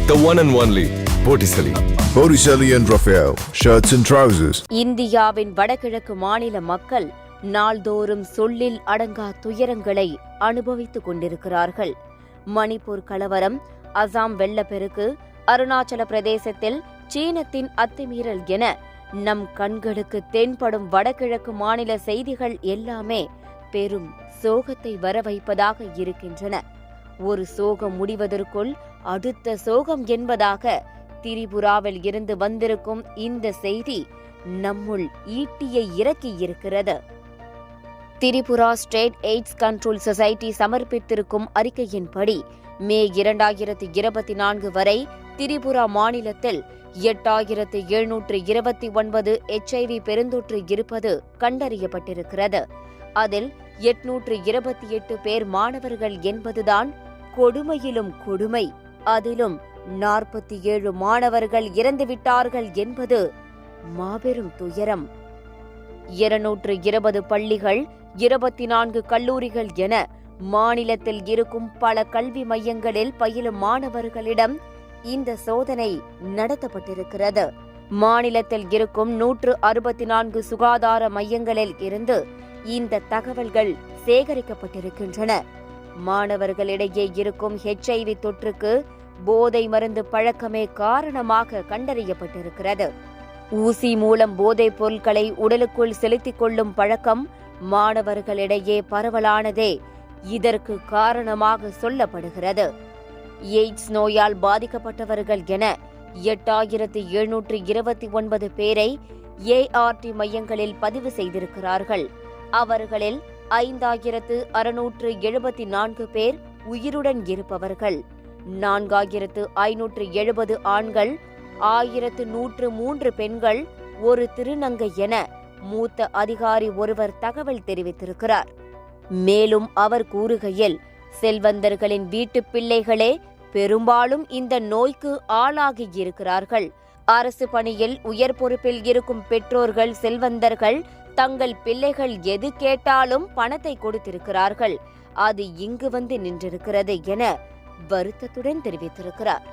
The one and only Botticelli. Botticelli and Raphael, shirts and trousers. இந்தியாவின் வடகிழக்கு மாநில மக்கள் நாள்தோறும் சொல்லில் அடங்கா துயரங்களை அனுபவித்துக் கொண்டிருக்கிறார்கள். மணிப்பூர் கலவரம், அசாம் வெள்ளப்பெருக்கு, அருணாச்சல பிரதேசத்தில் சீனத்தின் அத்துமீறல் என நம் கண்களுக்கு தென்படும் வடகிழக்கு மாநில செய்திகள் எல்லாமே பெரும் சோகத்தை வரவைப்பதாக இருக்கின்றன. ஒரு சோகம் முடிவதற்குள் அடுத்த சோகம் என்பதாக திரிபுராவில் இருந்து வந்திருக்கும் இந்த செய்தி நம்முள் ஈட்டியை இறக்கியிருக்கிறது. Tripura state AIDS control society சமர்ப்பித்திருக்கும் அறிக்கையின்படி மே 2024 வரை திரிபுரா மாநிலத்தில் 8729 HIV பெருந்தொற்று இருப்பது கண்டறியப்பட்டிருக்கிறது. அதில் 828 பேர் மாணவர்கள் என்பதுதான் கொடுமையிலும் கொடுமை. அதிலும் 47 மாணவர்கள் இறந்துவிட்டார்கள் என்பது மாபெரும் துயரம். 220 பள்ளிகள், 24 கல்லூரிகள் என மாநிலத்தில் இருக்கும் பல கல்வி மையங்களில் பயிலும் மாணவர்களிடம் இந்த சோதனை நடத்தப்பட்டிருக்கிறது. மாநிலத்தில் இருக்கும் 164 சுகாதார மையங்களில் இருந்து இந்த தகவல்கள் சேகரிக்கப்பட்டிருக்கின்றன. மாணவர்களிடையே இருக்கும் HIV தொற்றுக்கு போதை மருந்து பழக்கமே காரணமாக கண்டறியப்பட்டிருக்கிறது. ஊசி மூலம் போதைப் பொருட்களை உடலுக்குள் செலுத்திக் கொள்ளும் பழக்கம் மாணவர்களிடையே பரவலானதே இதற்கு காரணமாக சொல்லப்படுகிறது. எய்ட்ஸ் நோயால் பாதிக்கப்பட்டவர்கள் என 8729 பேரை ART மையங்களில் பதிவு செய்திருக்கிறார்கள். அவர்களில் 5674 பேர் உயிருடன் இருப்பவர்கள், 4570 ஆண்கள், 1103 பெண்கள், ஒரு திருநங்கை என மூத்த அதிகாரி ஒருவர் தகவல் தெரிவித்திருக்கிறார். மேலும் அவர் கூறுகையில், செல்வந்தர்களின் வீட்டு பிள்ளைகளே பெரும்பாலும் இந்த நோய்க்கு ஆளாகியிருக்கிறார்கள். அரசு பணியில் உயர் பொறுப்பில் இருக்கும் பெற்றோர்கள், செல்வந்தர்கள் தங்கள் பிள்ளைகள் எது கேட்டாலும் பணத்தை கொடுத்திருக்கிறார்கள். அது இங்கு வந்து நின்றிருக்கிறது என வருத்தத்துடன் தெரிவித்திருக்கிறார்.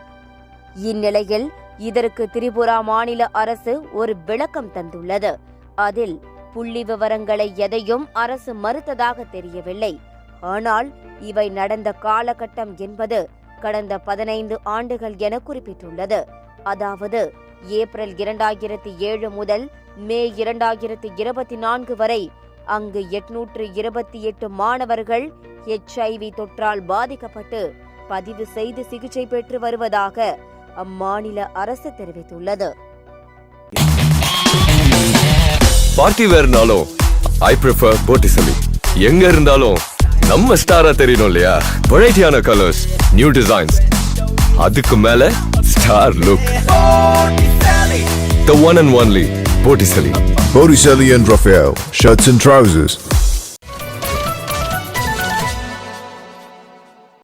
இந்நிலையில் இதற்கு திரிபுரா மாநில அரசு ஒரு விளக்கம் தந்துள்ளது. அதில் புள்ளி விவரங்களை எதையும் அரசு மறுத்ததாக தெரியவில்லை. ஆனால் இவை நடந்த காலகட்டம் என்பது கடந்த 15 ஆண்டுகள் என குறிப்பிட்டுள்ளது. அதாவது ஏப்ரல் 2007 முதல் மே 2024 வரை அங்கு 828 மாணவர்கள் HIV தொற்றால் பாதிக்கப்பட்டு பதிவு செய்து சிகிச்சை பெற்று வருவதாக அம்மாநில அரசு தெரிவித்துள்ளது. பார்ட்டி வேர்னாலும் I prefer Botticelli. எங்க இருந்தாலும் நம்ம ஸ்டாரா தெரியணும் இல்லையா? வெரைட்டியான கலர்ஸ், நியூ டிசைன்ஸ், அதுக்கு மேல star look. The one and only Botticelli. Botticelli and Raphael, shirts and trousers.